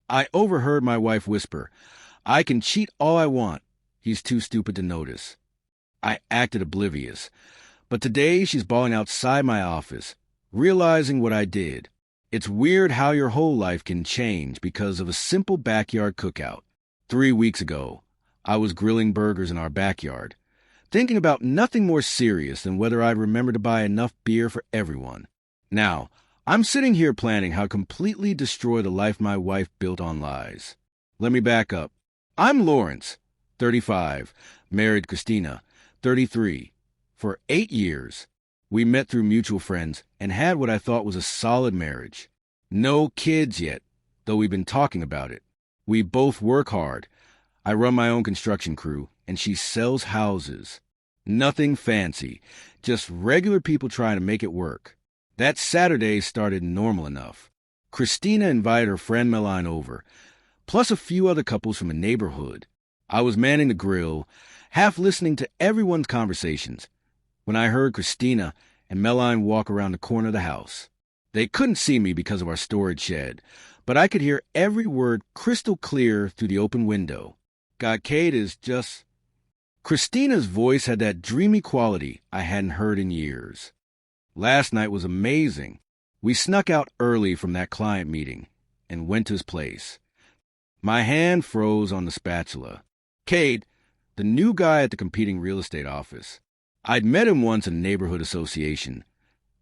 I overheard my wife whisper, "I can cheat all I want. He's too stupid to notice." I acted oblivious. But today she's bawling outside my office, realizing what I did. It's weird how your whole life can change because of a simple backyard cookout. 3 weeks ago, I was grilling burgers in our backyard, thinking about nothing more serious than whether I'd remember to buy enough beer for everyone. Now, I'm sitting here planning how to completely destroy the life my wife built on lies. Let me back up. I'm Lawrence, 35, married Christina, 33. For 8 years, we met through mutual friends and had what I thought was a solid marriage. No kids yet, though we've been talking about it. We both work hard. I run my own construction crew, and she sells houses. Nothing fancy, just regular people trying to make it work. That Saturday started normal enough. Christina invited her friend Meline over, plus a few other couples from the neighborhood. I was manning the grill, half listening to everyone's conversations, when I heard Christina and Meline walk around the corner of the house. They couldn't see me because of our storage shed, but I could hear every word crystal clear through the open window. God, Kate is just... Christina's voice had that dreamy quality I hadn't heard in years. Last night was amazing. We snuck out early from that client meeting and went to his place. My hand froze on the spatula. Cade, the new guy at the competing real estate office. I'd met him once in a neighborhood association.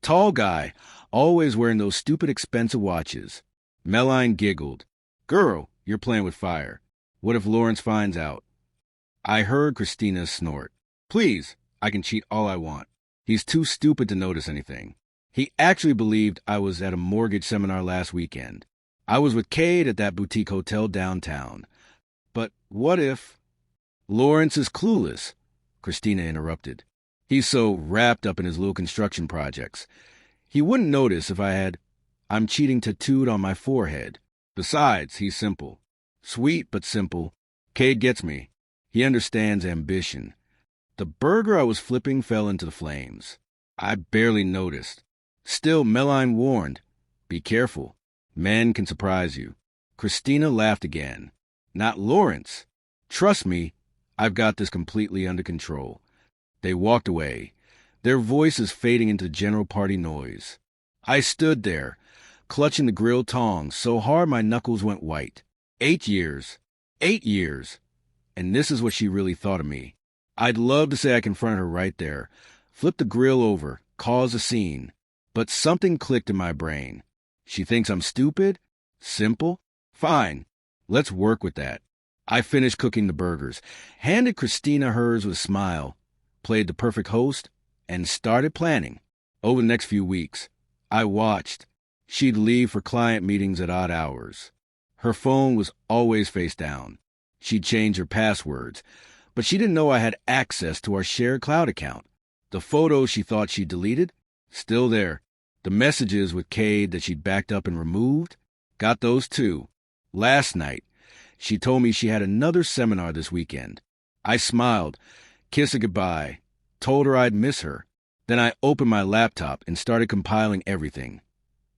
Tall guy, always wearing those stupid expensive watches. Meline giggled. "Girl, you're playing with fire. What if Lawrence finds out?" I heard Christina snort. "Please, I can cheat all I want. He's too stupid to notice anything." He actually believed I was at a mortgage seminar last weekend. I was with Cade at that boutique hotel downtown. But what if... "Lawrence is clueless," Christina interrupted. "He's so wrapped up in his little construction projects. He wouldn't notice if I had 'I'm cheating' tattooed on my forehead. Besides, he's simple. Sweet but simple. Cade gets me. He understands ambition." The burger I was flipping fell into the flames. I barely noticed. Still, Meline warned, "Be careful. Men can surprise you." Christina laughed again. "Not Lawrence. Trust me, I've got this completely under control." They walked away, their voices fading into general party noise. I stood there, clutching the grill tongs so hard my knuckles went white. 8 years. 8 years. And this is what she really thought of me. I'd love to say I confronted her right there, flip the grill over, cause a scene. But something clicked in my brain. She thinks I'm stupid? Simple? Fine. Let's work with that. I finished cooking the burgers, handed Christina hers with a smile, played the perfect host, and started planning. Over the next few weeks, I watched. She'd leave for client meetings at odd hours. Her phone was always face down. She'd change her passwords, but she didn't know I had access to our shared cloud account. The photos she thought she'd deleted, still there. The messages with Cade that she'd backed up and removed, got those too. Last night, she told me she had another seminar this weekend. I smiled, kissed her goodbye, told her I'd miss her. Then I opened my laptop and started compiling everything.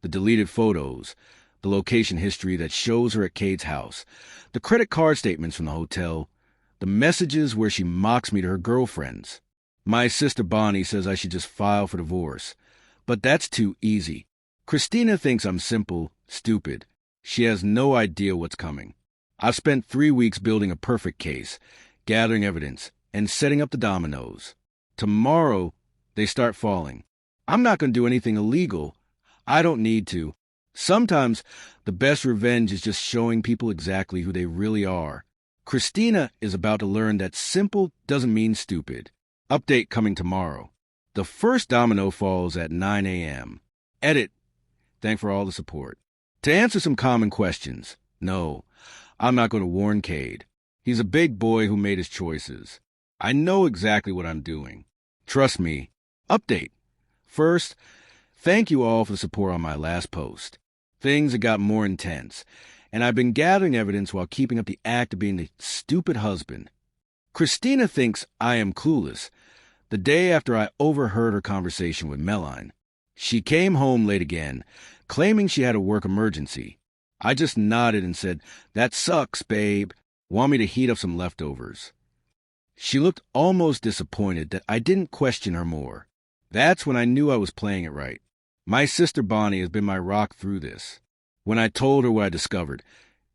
The deleted photos, the location history that shows her at Cade's house, the credit card statements from the hotel, the messages where she mocks me to her girlfriends. My sister Bonnie says I should just file for divorce. But that's too easy. Christina thinks I'm simple, stupid. She has no idea what's coming. I've spent 3 weeks building a perfect case, gathering evidence, and setting up the dominoes. Tomorrow, they start falling. I'm not going to do anything illegal. I don't need to. Sometimes the best revenge is just showing people exactly who they really are. Christina is about to learn that simple doesn't mean stupid. Update coming tomorrow. The first domino falls at 9 a.m. Edit. Thanks for all the support. To answer some common questions, no, I'm not going to warn Cade. He's a big boy who made his choices. I know exactly what I'm doing. Trust me. Update. First, thank you all for the support on my last post. Things have got more intense, and I've been gathering evidence while keeping up the act of being the stupid husband. Christina thinks I am clueless. The day after I overheard her conversation with Meline, she came home late again, claiming she had a work emergency. I just nodded and said, "That sucks, babe. Want me to heat up some leftovers?" She looked almost disappointed that I didn't question her more. That's when I knew I was playing it right. My sister Bonnie has been my rock through this. When I told her what I discovered,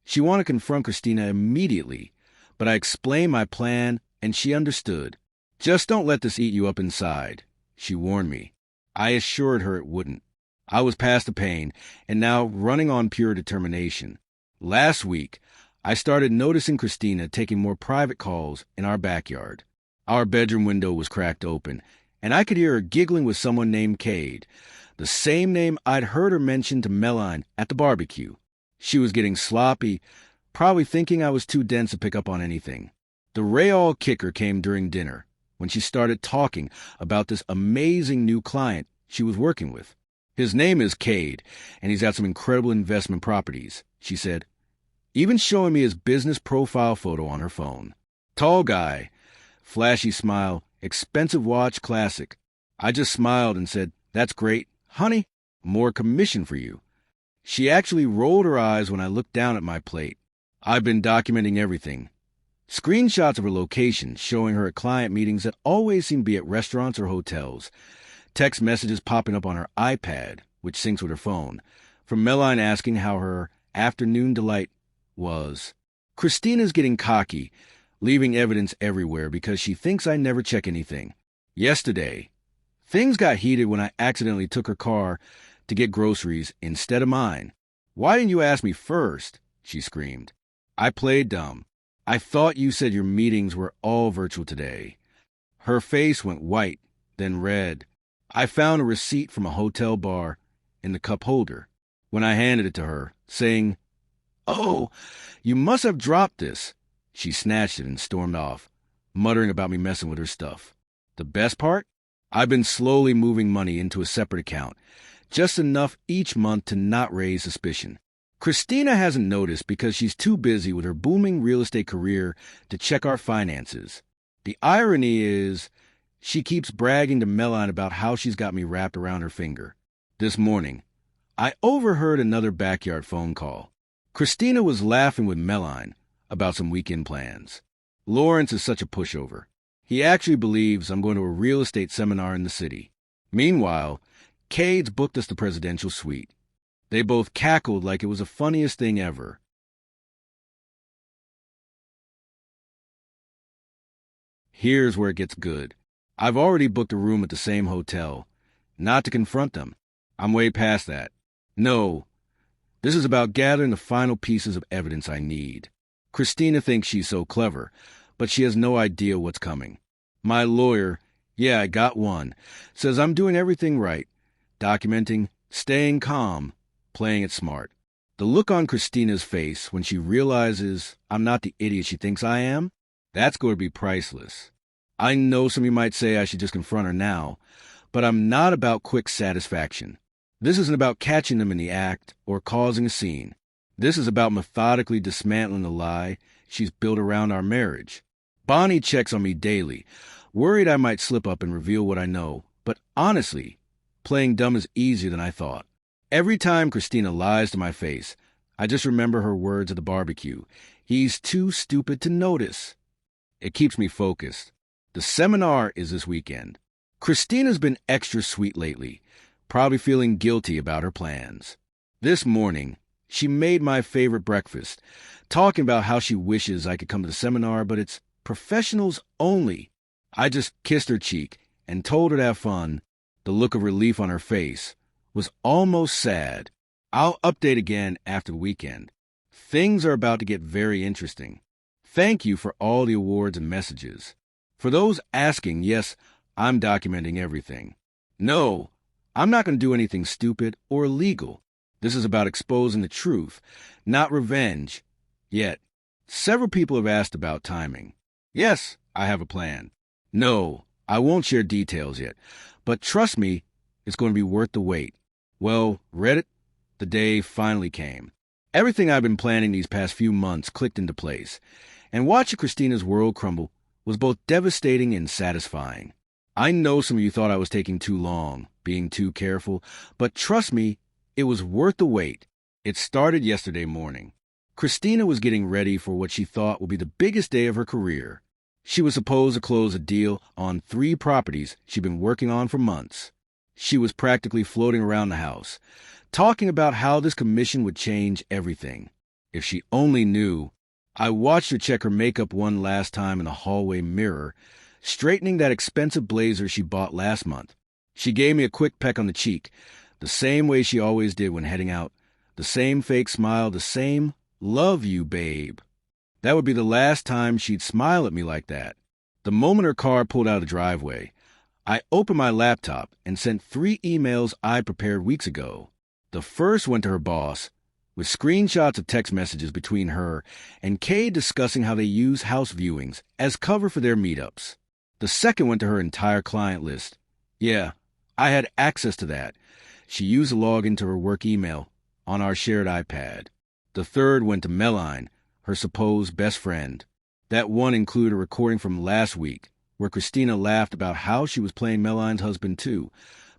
she wanted to confront Christina immediately, but I explained my plan and she understood. "Just don't let this eat you up inside," she warned me. I assured her it wouldn't. I was past the pain and now running on pure determination. Last week, I started noticing Christina taking more private calls in our backyard. Our bedroom window was cracked open, and I could hear her giggling with someone named Cade, the same name I'd heard her mention to Melline at the barbecue. She was getting sloppy, probably thinking I was too dense to pick up on anything. The Rayall kicker came during dinner, when she started talking about this amazing new client she was working with. "His name is Cade, and he's got some incredible investment properties," she said, even showing me his business profile photo on her phone. Tall guy, flashy smile, expensive watch, classic. I just smiled and said, "That's great. Honey, more commission for you." She actually rolled her eyes when I looked down at my plate. I've been documenting everything. Screenshots of her location showing her at client meetings that always seem to be at restaurants or hotels. Text messages popping up on her iPad, which syncs with her phone, from Melline asking how her afternoon delight was. Christina's getting cocky, leaving evidence everywhere because she thinks I never check anything. Yesterday, things got heated when I accidentally took her car to get groceries instead of mine. "Why didn't you ask me first?" she screamed. I played dumb. "I thought you said your meetings were all virtual today." Her face went white, then red. I found a receipt from a hotel bar in the cup holder when I handed it to her, saying, "Oh, you must have dropped this." She snatched it and stormed off, muttering about me messing with her stuff. The best part? I've been slowly moving money into a separate account, just enough each month to not raise suspicion. Christina hasn't noticed because she's too busy with her booming real estate career to check our finances. The irony is, she keeps bragging to Melline about how she's got me wrapped around her finger. This morning, I overheard another backyard phone call. Christina was laughing with Melline about some weekend plans. Lawrence is such a pushover. He actually believes I'm going to a real estate seminar in the city. Meanwhile, Cade's booked us the presidential suite. They both cackled like it was the funniest thing ever. Here's where it gets good. I've already booked a room at the same hotel. Not to confront them. I'm way past that. No, this is about gathering the final pieces of evidence I need. Christina thinks she's so clever, but she has no idea what's coming. My lawyer, yeah, I got one, says I'm doing everything right. Documenting, staying calm, playing it smart. The look on Christina's face when she realizes I'm not the idiot she thinks I am, that's going to be priceless. I know some of you might say I should just confront her now, but I'm not about quick satisfaction. This isn't about catching them in the act or causing a scene. This is about methodically dismantling the lie she's built around our marriage. Bonnie checks on me daily, worried I might slip up and reveal what I know, but honestly, playing dumb is easier than I thought. Every time Christina lies to my face, I just remember her words at the barbecue. "He's too stupid to notice." It keeps me focused. The seminar is this weekend. Christina's been extra sweet lately, probably feeling guilty about her plans. This morning, she made my favorite breakfast, talking about how she wishes I could come to the seminar, but it's professionals only. I just kissed her cheek and told her to have fun. The look of relief on her face was almost sad. I'll update again after the weekend. Things are about to get very interesting. Thank you for all the awards and messages. For those asking, yes, I'm documenting everything. No, I'm not going to do anything stupid or illegal. This is about exposing the truth, not revenge. Yet, several people have asked about timing. Yes, I have a plan. No, I won't share details yet, but trust me, it's going to be worth the wait. Well, Reddit, the day finally came. Everything I've been planning these past few months clicked into place, and watching Christina's world crumble was both devastating and satisfying. I know some of you thought I was taking too long, being too careful, but trust me, it was worth the wait. It started yesterday morning. Christina was getting ready for what she thought would be the biggest day of her career. She was supposed to close a deal on 3 properties she'd been working on for months. She was practically floating around the house, talking about how this commission would change everything. If she only knew. I watched her check her makeup one last time in the hallway mirror, straightening that expensive blazer she bought last month. She gave me a quick peck on the cheek, the same way she always did when heading out, the same fake smile, the same "love you, babe." That would be the last time she'd smile at me like that. The moment her car pulled out of the driveway, I opened my laptop and sent 3 emails I prepared weeks ago. The first went to her boss, with screenshots of text messages between her and Kay discussing how they use house viewings as cover for their meetups. The second went to her entire client list. Yeah, I had access to that. She used a login to her work email on our shared iPad. The third went to Meline, her supposed best friend. That one included a recording from last week, where Christina laughed about how she was playing Meline's husband too,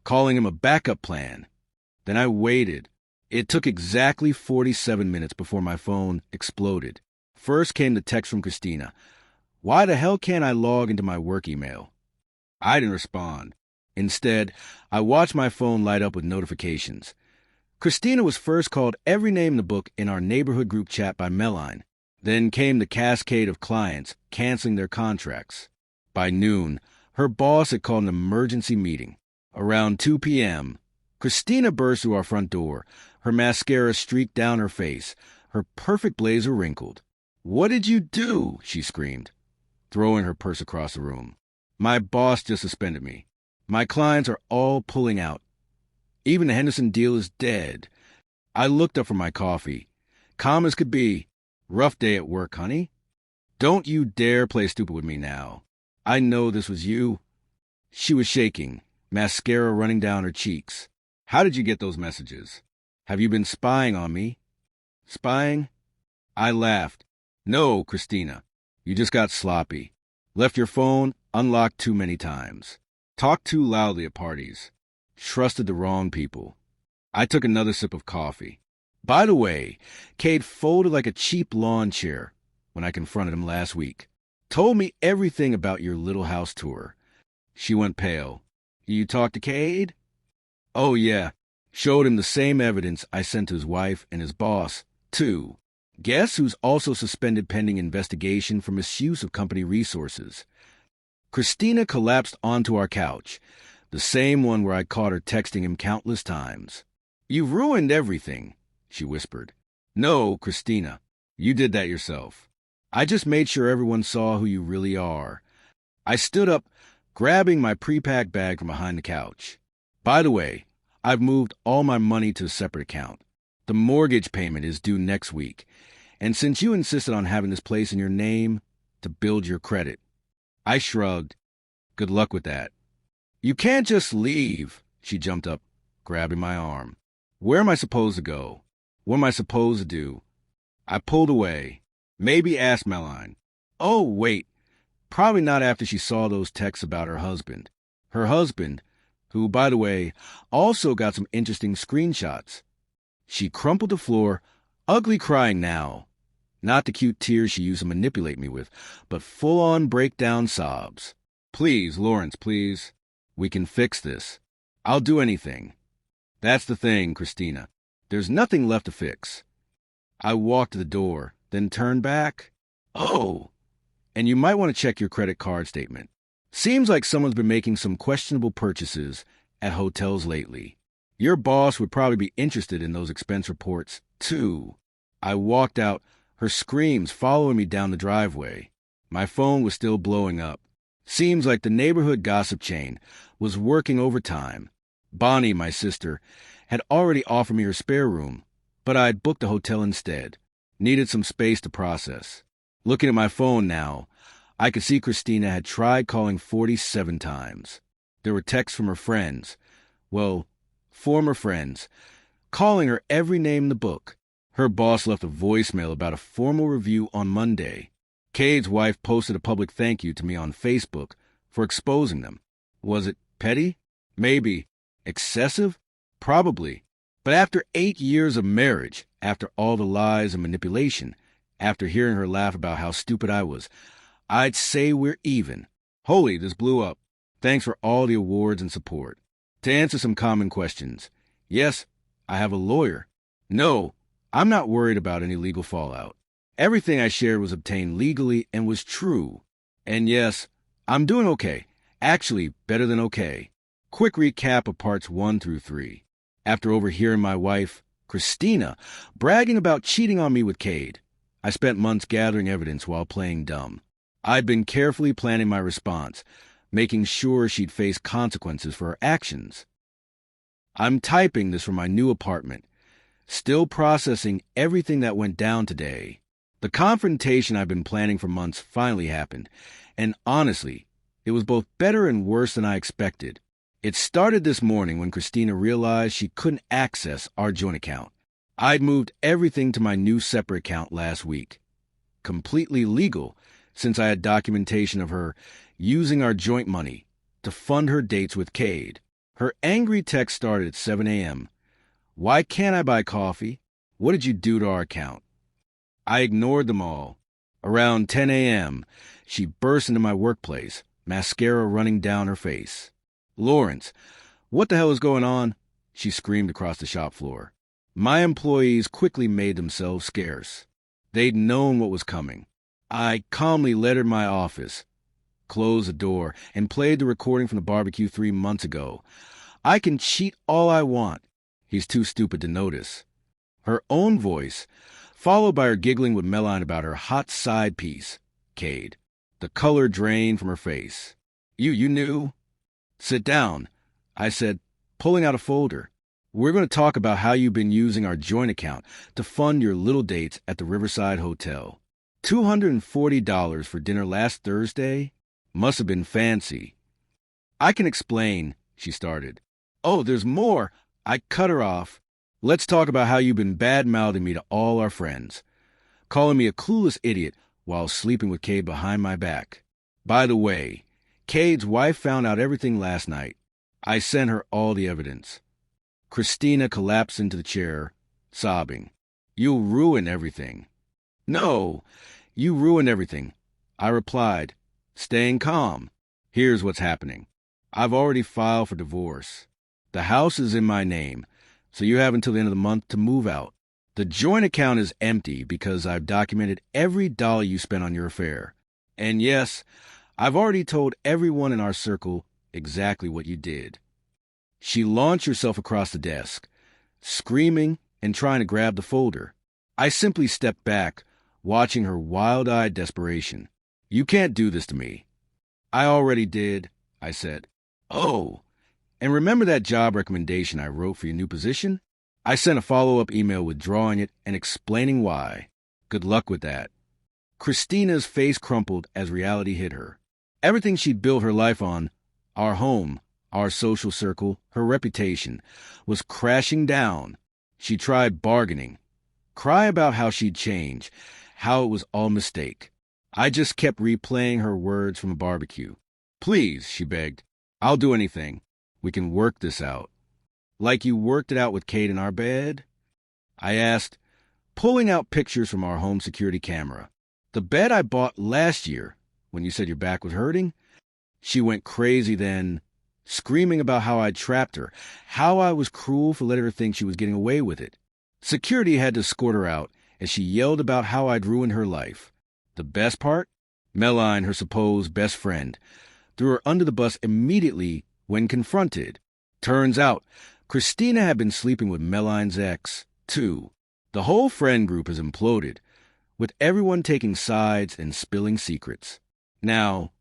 calling him a backup plan. Then I waited. It took exactly 47 minutes before my phone exploded. First came the text from Christina. Why the hell can't I log into my work email? I didn't respond. Instead, I watched my phone light up with notifications. Christina was first called every name in the book in our neighborhood group chat by Meline. Then came the cascade of clients canceling their contracts. By noon, her boss had called an emergency meeting. Around 2 p.m., Christina burst through our front door, her mascara streaked down her face, her perfect blazer wrinkled. "What did you do?" she screamed, throwing her purse across the room. "My boss just suspended me. My clients are all pulling out. Even the Henderson deal is dead." I looked up from my coffee. Calm as could be. "Rough day at work, honey. Don't you dare play stupid with me now. I know this was you." She was shaking, mascara running down her cheeks. "How did you get those messages? Have you been spying on me?" "Spying?" I laughed. "No, Christina. You just got sloppy. Left your phone unlocked too many times. Talked too loudly at parties. Trusted the wrong people." I took another sip of coffee. "By the way, Cade folded like a cheap lawn chair when I confronted him last week. Told me everything about your little house tour." She went pale. "You talked to Cade?" "Oh, yeah. Showed him the same evidence I sent to his wife and his boss, too. Guess who's also suspended pending investigation for misuse of company resources?" Christina collapsed onto our couch, the same one where I caught her texting him countless times. "You've ruined everything," she whispered. "No, Christina, you did that yourself. I just made sure everyone saw who you really are." I stood up, grabbing my pre-packed bag from behind the couch. "By the way, I've moved all my money to a separate account. The mortgage payment is due next week, and since you insisted on having this place in your name, to build your credit." I shrugged. "Good luck with that." "You can't just leave." She jumped up, grabbing my arm. "Where am I supposed to go? What am I supposed to do?" I pulled away. "Maybe ask Meline." "Oh, wait. Probably not after she saw those texts about her husband." Her husband, who, by the way, also got some interesting screenshots. She crumpled the floor, ugly crying now. Not the cute tears she used to manipulate me with, but full-on breakdown sobs. "Please, Lawrence, please. We can fix this. I'll do anything." "That's the thing, Christina. There's nothing left to fix." I walked to the door, then turned back. "Oh, and you might want to check your credit card statement. Seems like someone's been making some questionable purchases at hotels lately. Your boss would probably be interested in those expense reports, too." I walked out, her screams following me down the driveway. My phone was still blowing up. Seems like the neighborhood gossip chain was working overtime. Bonnie, my sister, had already offered me her spare room, but I'd booked a hotel instead. Needed some space to process. Looking at my phone now, I could see Christina had tried calling 47 times. There were texts from her friends, well, former friends, calling her every name in the book. Her boss left a voicemail about a formal review on Monday. Cade's wife posted a public thank you to me on Facebook for exposing them. Was it petty? Maybe. Excessive? Probably. But after 8 years of marriage, after all the lies and manipulation, after hearing her laugh about how stupid I was, I'd say we're even. Holy, this blew up. Thanks for all the awards and support. To answer some common questions. Yes, I have a lawyer. No, I'm not worried about any legal fallout. Everything I shared was obtained legally and was true. And yes, I'm doing okay. Actually, better than okay. Quick recap of parts 1 through 3. After overhearing my wife, Christina, bragging about cheating on me with Cade, I spent months gathering evidence while playing dumb. I'd been carefully planning my response, making sure she'd face consequences for her actions. I'm typing this from my new apartment, still processing everything that went down today. The confrontation I've been planning for months finally happened, and honestly, it was both better and worse than I expected. It started this morning when Christina realized she couldn't access our joint account. I'd moved everything to my new separate account last week. Completely legal, since I had documentation of her using our joint money to fund her dates with Cade. Her angry text started at 7 a.m. Why can't I buy coffee? What did you do to our account? I ignored them all. Around 10 a.m., she burst into my workplace, mascara running down her face. Lawrence, what the hell is going on? She screamed across the shop floor. My employees quickly made themselves scarce. They'd known what was coming. I calmly led her to my office, closed the door, and played the recording from the barbecue 3 months ago. I can cheat all I want. He's too stupid to notice. Her own voice, followed by her giggling with Meline about her hot side piece, Cade. The color drained from her face. You knew? Sit down, I said, pulling out a folder. We're going to talk about how you've been using our joint account to fund your little dates at the Riverside Hotel. $240 for dinner last Thursday? Must have been fancy. I can explain, she started. Oh, there's more. I cut her off. Let's talk about how you've been bad-mouthing me to all our friends, calling me a clueless idiot while sleeping with Cade behind my back. By the way, Cade's wife found out everything last night. I sent her all the evidence. Christina collapsed into the chair, sobbing. You'll ruin everything. No, you ruined everything, I replied, staying calm. Here's what's happening. I've already filed for divorce. The house is in my name, so you have until the end of the month to move out. The joint account is empty because I've documented every dollar you spent on your affair. And yes, I've already told everyone in our circle exactly what you did. She launched herself across the desk, screaming and trying to grab the folder. I simply stepped back, watching her wild-eyed desperation. You can't do this to me. I already did, I said. Oh, and remember that job recommendation I wrote for your new position? I sent a follow-up email withdrawing it and explaining why. Good luck with that. Christina's face crumpled as reality hit her. Everything she'd built her life on, our home, our social circle, her reputation, was crashing down. She tried bargaining, cry about how she'd change, how it was all a mistake. I just kept replaying her words from a barbecue. Please, she begged. I'll do anything. We can work this out. Like you worked it out with Cade in our bed? I asked, pulling out pictures from our home security camera. The bed I bought last year, when you said your back was hurting? She went crazy then, screaming about how I'd trapped her, how I was cruel for letting her think she was getting away with it. Security had to escort her out, as she yelled about how I'd ruined her life. The best part? Meline, her supposed best friend, threw her under the bus immediately when confronted. Turns out, Christina had been sleeping with Meline's ex, too. The whole friend group has imploded, with everyone taking sides and spilling secrets. Now,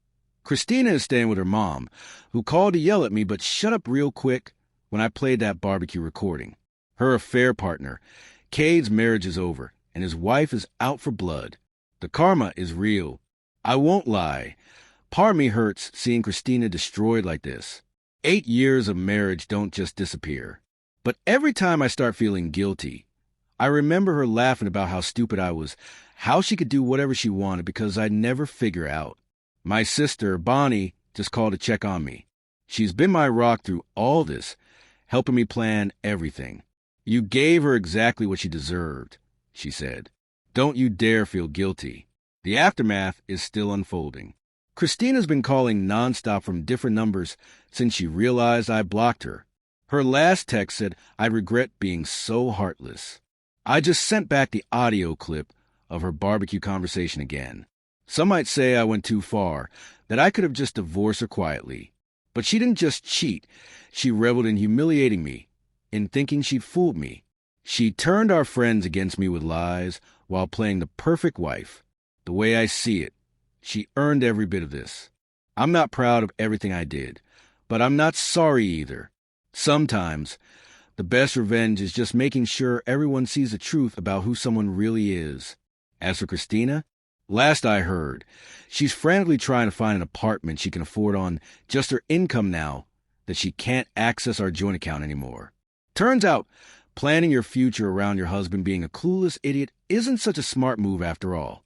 Christina is staying with her mom, who called to yell at me but shut up real quick when I played that barbecue recording. Her affair partner, Cade's marriage is over, and his wife is out for blood. The karma is real. I won't lie. Part of me hurts seeing Christina destroyed like this. 8 years of marriage don't just disappear. But every time I start feeling guilty, I remember her laughing about how stupid I was, how she could do whatever she wanted because I'd never figure out. My sister, Bonnie, just called to check on me. She's been my rock through all this, helping me plan everything. You gave her exactly what she deserved, she said. Don't you dare feel guilty. The aftermath is still unfolding. Christina's been calling nonstop from different numbers since she realized I blocked her. Her last text said, I regret being so heartless. I just sent back the audio clip of her barbecue conversation again. Some might say I went too far, that I could have just divorced her quietly. But she didn't just cheat. She reveled in humiliating me, in thinking she'd fooled me. She turned our friends against me with lies while playing the perfect wife. The way I see it, she earned every bit of this. I'm not proud of everything I did, but I'm not sorry either. Sometimes, the best revenge is just making sure everyone sees the truth about who someone really is. As for Christina, last I heard, she's frantically trying to find an apartment she can afford on just her income now that she can't access our joint account anymore. Turns out, planning your future around your husband being a clueless idiot isn't such a smart move after all.